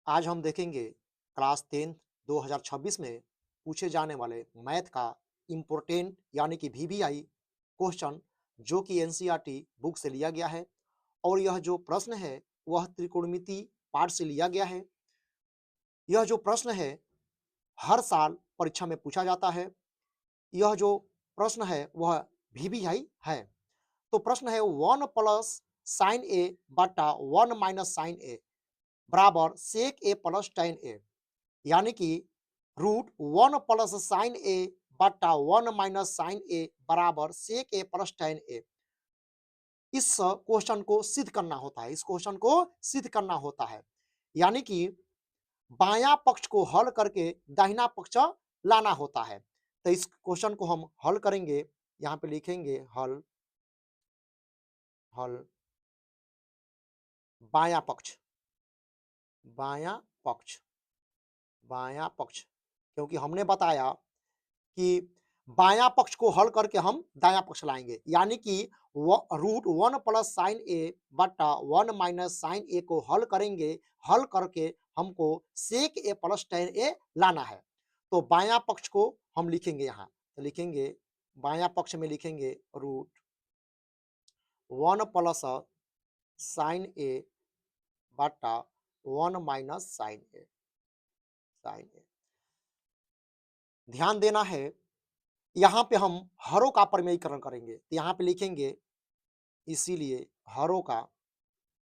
आज हम देखेंगे क्लास 10th 2026 में पूछे जाने वाले मैथ का इम्पोर्टेंट यानी कि वीवीआई क्वेश्चन जो कि एनसीईआरटी बुक से लिया गया है और यह जो प्रश्न है वह त्रिकोणमिति पाठ से लिया गया है। यह जो प्रश्न है हर साल परीक्षा में पूछा जाता है। यह जो प्रश्न है वह वीवीआई है। तो प्रश्न है 1 प्लस साइन ए बटा 1 माइनस साइन ए बराबर सेक ए प्लस टेन ए, यानी कि रूट 1 प्लस साइन ए बटा 1 माइनस साइन ए बराबर सेक ए प्लस टेन ए। इस क्वेश्चन को सिद्ध करना होता है, इस क्वेश्चन को सिद्ध करना होता है, यानी कि बायां पक्ष को हल करके दाहिना पक्ष लाना होता है। तो इस क्वेश्चन को हम हल करेंगे। यहाँ पे लिखेंगे हल, हल बायां पक्ष, बायां पक्ष, बायां पक्ष, क्योंकि हमने बताया कि बायां पक्ष को हल करके हम दायां पक्ष लाएंगे, यानी कि रूट 1 प्लस साइन ए बटा 1 माइनस साइन ए को हल करेंगे। हल करके हमको सेक ए प्लस टेन ए लाना है। तो बायां पक्ष को हम लिखेंगे यहाँ, तो लिखेंगे बायां पक्ष में लिखेंगे रूट 1 प्लस साइन ए बटा 1 माइनस साइन ए, साइन ए। ध्यान देना है, यहाँ पे हम हरों का परिमेयीकरण करेंगे, तो यहाँ पे लिखेंगे इसीलिए हरों का,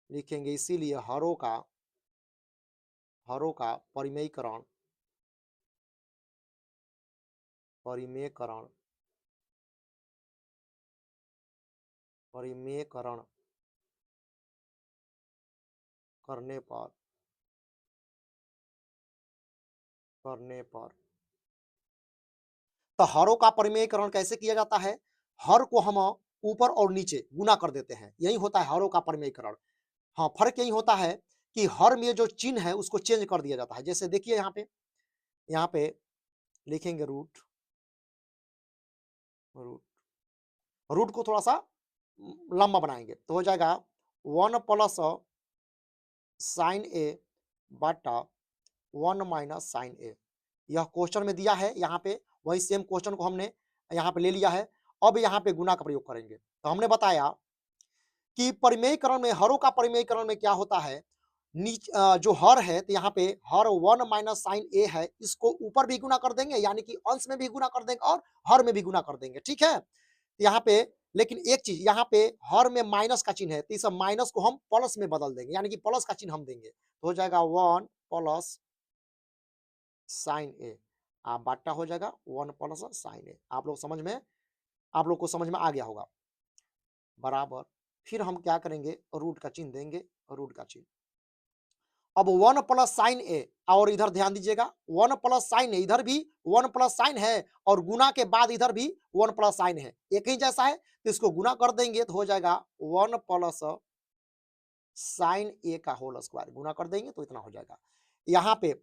लिखेंगे इसीलिए हरों का, हरों का परिमेयीकरण, परिमेयकरण, परिमेयकरण करने पर, करने पर तो हरों का परिमेयीकरण कैसे किया जाता है? हर को हम ऊपर और नीचे गुना कर देते हैं, यही होता है हरों का परिमेयीकरण। हाँ, फर्क यही होता है कि हर में जो चिन्ह है उसको चेंज कर दिया जाता है। जैसे देखिए यहाँ पे लिखेंगे रूट, रूट, रूट को थोड़ा सा लंबा बनाएंगे तो हो जाएगा 1 प्लस साइन ए बटा 1 माइनस साइन ए। यह क्वेश्चन में दिया है, यहाँ पे वही सेम क्वेश्चन को हमने यहाँ पे ले लिया है। अब यहाँ पे गुना का प्रयोग करेंगे। तो हमने बताया कि परिमेयीकरण में, हरों का परिमेयीकरण में क्या होता है, जो हर है तो यहाँ पे हर 1 माइनस साइन ए है, इसको ऊपर भी गुना कर देंगे, यानी कि अंश में भी गुना कर देंगे और हर में भी गुना कर देंगे, ठीक है। तो यहाँ पे लेकिन एक चीज, यहाँ पे हर में माइनस का चिन्ह है तो इस माइनस को हम प्लस में बदल देंगे, यानी कि प्लस का चिन्ह हम देंगे, तो हो जाएगा 1 प्लस साइन ए, आप बाटा हो जाएगा 1 प्लस साइन ए। आप लोग समझ में, आप लोग को समझ में आ गया होगा, बराबर। फिर हम क्या करेंगे, रूट का चिन्ह देंगे, रूट का चिन्ह। अब 1 प्लस साइन ए, और इधर ध्यान दीजिएगा 1 प्लस साइन ए, इधर भी 1 प्लस साइन है और गुना के बाद इधर भी 1 प्लस साइन है, एक ही जैसा है, तो इसको गुना कर देंगे तो हो जाएगा 1 प्लस साइन ए का होल स्क्वायर, गुना कर देंगे तो इतना हो जाएगा। यहाँ पे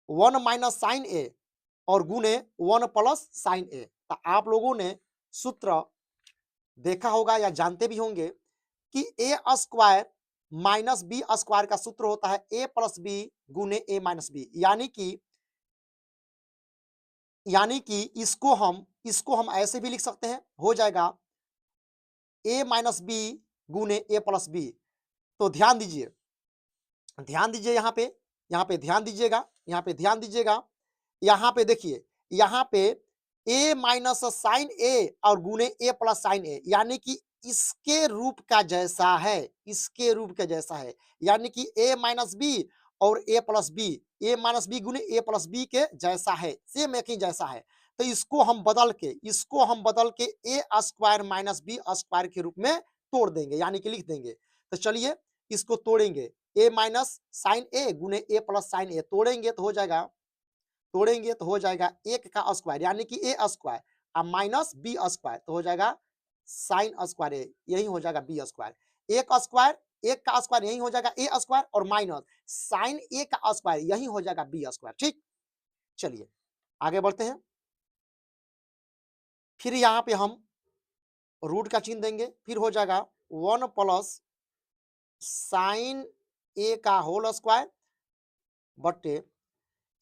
1 माइनस साइन ए और गुने 1 प्लस साइन ए। तो आप लोगों ने सूत्र देखा होगा या जानते भी होंगे कि ए स्क्वायर माइनस बी स्क्वायर का सूत्र होता है ए प्लस बी गुने ए माइनस बी, यानी कि इसको हम ऐसे भी लिख सकते हैं, हो जाएगा ए माइनस बी गुने ए प्लस बी। तो ध्यान दीजिए, ध्यान दीजिए यहाँ पे ध्यान दीजिएगा, यहाँ पे ध्यान दीजिएगा, यहाँ पे देखिए, यहाँ पे ए माइनस साइन ए और गुने ए प्लस साइन ए, यानी कि इसके रूप का जैसा है, इसके रूप के जैसा है, यानी कि ए माइनस बी और ए प्लस बी, ए माइनस बी गुने ए प्लस बी के जैसा है, सेम एक ही जैसा है। तो इसको हम बदल के ए स्क्वायर माइनस बी स्क्वायर के रूप में तोड़ देंगे, यानी कि लिख देंगे। तो चलिए इसको तोड़ेंगे, ए माइनस साइन ए गुने ए प्लस साइन ए तोड़ेंगे तो हो जाएगा, तोड़ेंगे तो हो जाएगा एक का स्क्वायर, यानी कि ए स्क्वायर अब माइनस बी स्क्वायर, तो हो जाएगा साइन स्क्वायर ए, यही हो जाएगा बी स्क्वायर। एक स्क्वायर, एक का स्क्वायर यही हो जाएगा ए स्क्वायर और माइनस साइन ए का स्क्वायर यही हो जाएगा बी स्क्वायर, ठीक। चलिए आगे बढ़ते हैं। फिर यहाँ पे हम रूट का चिन्ह देंगे, फिर हो जाएगा 1 प्लस साइन ए का होल स्क्वायर बटे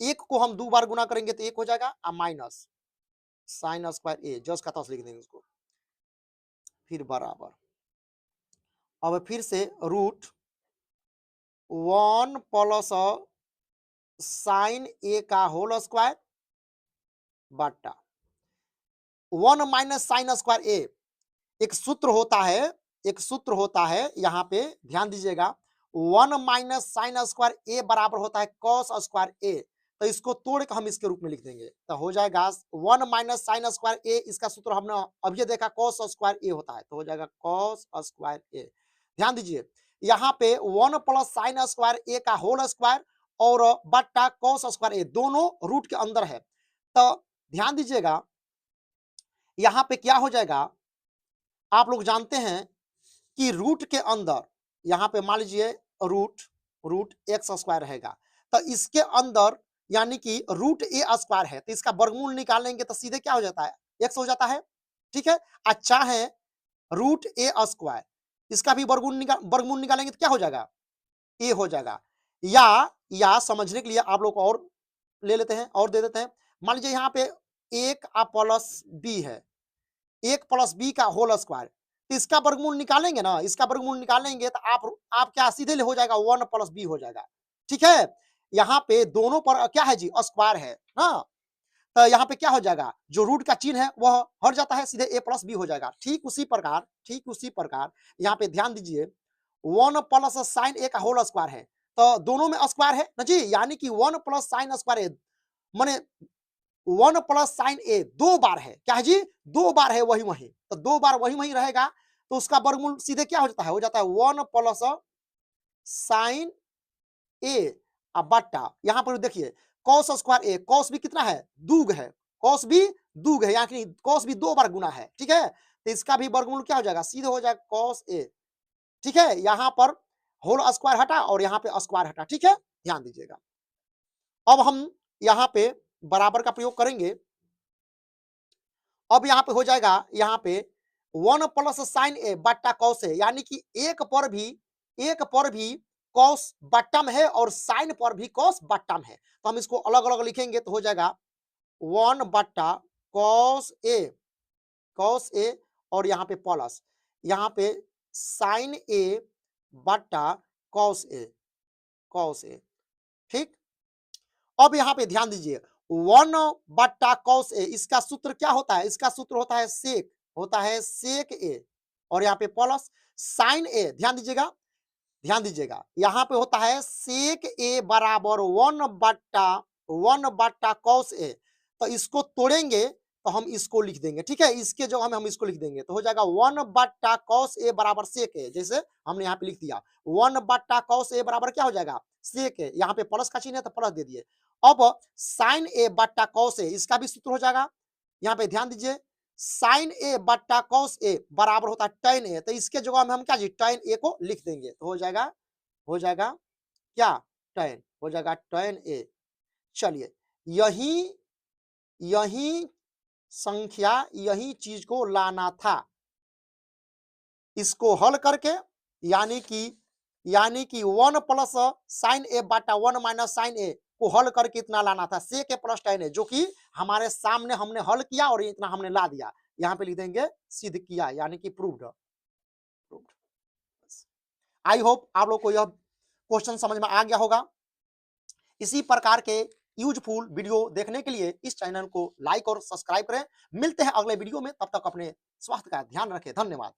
एक को हम 2 बार गुना करेंगे तो 1 हो जाएगा और माइनस साइन स्क्वायर ए जस्ट का तस लिख देंगे उसको, फिर बराबर। अब फिर से रूट 1 प्लस साइन ए का होल स्क्वायर बटा 1 माइनस साइन स्क्वायर ए। एक सूत्र होता है, एक सूत्र होता है, यहाँ पे ध्यान दीजिएगा, 1 माइनस साइन स्क्वायर ए बराबर होता है कॉस स्क्वायर ए। तो इसको तोड़ के हम इसके रूप में लिख देंगे तो हो जाएगा 1 माइनस साइन स्क्वायर ए, इसका सूत्र हमने अभी देखा कॉस स्क्वायर ए होता है, तो हो जाएगा कॉस स्क्वायर ए। ध्यान दीजिए यहाँ पे 1 प्लस साइन स्क्वायर ए का होल स्क्वायर और बट्टा कॉस स्क्वायर ए दोनों रूट के अंदर है। तो ध्यान दीजिएगा यहाँ पे क्या हो जाएगा, आप लोग जानते हैं कि रूट के अंदर यहाँ पे मान लीजिए रूट एक्स स्क्वायर रहेगा, तो इसके अंदर यानी कि रूट ए स्क्वायर है, तो इसका वर्गमूल निकालेंगे तो सीधे क्या हो जाता है, एक्स हो जाता है। ठीक है, अच्छा है रूट ए स्क्वायर, इसका भी वर्गमूल निकालेंगे तो क्या हो जाएगा, ए हो जाएगा। या समझने के लिए आप लोग और ले लेते हैं और दे देते हैं, मान लीजिए यहाँ पे एक प्लस बी है, 1 प्लस बी का होल स्क्वायर, तो इसका वर्गमूल निकालेंगे ना, इसका वर्गमूल निकालेंगे तो आप क्या सीधे हो जाएगा 1 प्लस बी हो जाएगा। ठीक है, यहाँ पे दोनों पर क्या है जी, स्क्वायर है ना, तो यहाँ पे क्या हो जाएगा, जो रूट का चिन्ह है वह हट जाता है, सीधे ए प्लस बी हो जाएगा। ठीक उसी प्रकार यहाँ पे ध्यान दीजिए 1 प्लस साइन ए का होल स्क्वायर है, तो दोनों में स्क्वायर है ना जी, यानी कि 1 प्लस साइन स्क्वायर ए माने 1 प्लस साइन ए 2 बार है, क्या है जी, 2 बार है वही, तो 2 बार वही रहेगा, तो उसका वर्गमूल सीधे क्या हो जाता है 1 प्लस साइन ए बट्टा यहाँ पर देखिए कॉस स्क्वायर ए, कॉस भी कितना है, दूग है, कॉस भी दूग है, यानी कॉस भी 2 बार गुना है। ठीक है, तो इसका भी वर्गमूल क्या हो जाएगा, सीधे हो जाएगा कॉस ए। ठीक है, यहाँ पर होल स्क्वायर हटा और यहाँ पे स्क्वायर हटा। ठीक है, ध्यान दीजिएगा, अब हम यहाँ पे बराबर का प्रयोग करेंगे। अब यहाँ पे हो जाएगा, यहाँ पे 1 प्लस साइन ए बट्टा कॉस ए, यानी कि एक पर भी कॉस बट्टम है और साइन पर भी कॉस बट्टम है, तो हम इसको अलग अलग लिखेंगे तो हो जाएगा 1 बट्टा कॉस ए और यहाँ पे प्लस यहाँ पे साइन ए बट्टा कॉस ए। ठीक, अब यहाँ पे ध्यान दीजिए 1 बट्टा कॉस ए, इसका सूत्र क्या होता है, इसका सूत्र होता है सेक ए और यहाँ पे प्लस साइन ए। ध्यान दीजिएगा यहाँ पे होता है सेक ए बराबर 1 बट्टा कॉस ए, तो इसको तोड़ेंगे तो हम इसको लिख देंगे। ठीक है, इसके जो हम इसको लिख देंगे तो हो जाएगा 1 बट्टा कॉस ए बराबर सेक ए, जैसे हमने यहाँ पे लिख दिया 1 बट्टा कॉस ए बराबर क्या हो जाएगा, सेक ए, यहाँ पे प्लस का चिन्ह है तो प्लस दे दिए। अब साइन ए बट्टा कॉस ए, इसका भी सूत्र हो जाएगा, यहाँ पे ध्यान दीजिए साइन ए बट्टा कॉस ए बराबर होता है tan ए, तो इसके जगह में हम क्या जी tan ए को लिख देंगे तो हो जाएगा क्या, tan ए। चलिए यही संख्या, यही चीज को लाना था, इसको हल करके यानी कि 1 प्लस साइन ए बटा 1 माइनस साइन ए को हल करके इतना लाना था सेक ए प्लस tan ए, जो कि हमारे सामने हमने हल किया और इतना हमने ला दिया, यहाँ पे लिख देंगे सिद्ध किया, यानी कि प्रूव्ड। आई होप आप लोग को यह क्वेश्चन समझ में आ गया होगा। इसी प्रकार के यूजफुल वीडियो देखने के लिए इस चैनल को लाइक और सब्सक्राइब करें। मिलते हैं अगले वीडियो में, तब तक अपने स्वास्थ्य का ध्यान रखें। धन्यवाद।